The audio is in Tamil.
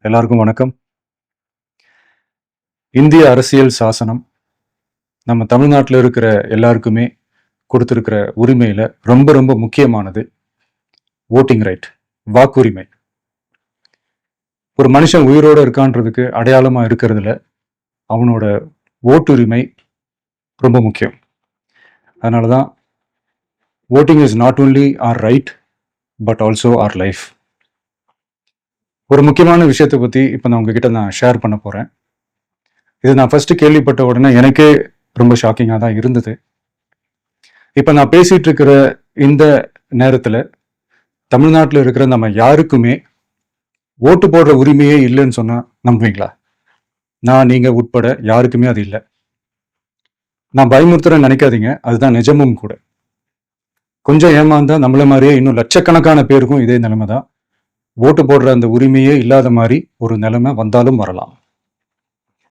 எல்லாருக்கும் வணக்கம். இந்திய அரசியல் சாசனம் நம்ம தமிழ்நாட்டில் இருக்கிற எல்லாருக்குமே கொடுத்திருக்கிற உரிமையில ரொம்ப ரொம்ப முக்கியமானது ஓட்டிங் ரைட், வாக்குரிமை. ஒரு மனுஷன் உயிரோட இருக்கான்றதுக்கு அடையாளமா இருக்கிறதுல அவனோட ஓட்டுரிமை ரொம்ப முக்கியம். அதனாலதான் voting is not only our right but also our life. ஒரு முக்கியமான விஷயத்தை பத்தி இப்ப நான் உங்ககிட்ட ஷேர் பண்ண போறேன். இது நான் ஃபர்ஸ்ட் கேள்விப்பட்ட உடனே எனக்கே ரொம்ப ஷாக்கிங்காக தான் இருந்தது. இப்ப நான் பேசிட்டு இருக்கிற இந்த நேரத்துல தமிழ்நாட்டில் இருக்கிற நம்ம யாருக்குமே ஓட்டு போடுற உரிமையே இல்லைன்னு சொன்னா நம்புவீங்களா? நீங்க உட்பட யாருக்குமே அது இல்லை. நான் பயமுறுத்துறேன்னு நினைக்காதீங்க, அதுதான் நிஜமும் கூட. கொஞ்சம் ஏமாந்தா நம்மள மாதிரியே இன்னும் லட்சக்கணக்கான பேருக்கும் இதே நிலைமை தான். ஓட்டு போடுற அந்த உரிமையே இல்லாத மாதிரி ஒரு நிலைமை வந்தாலும் வரலாம்.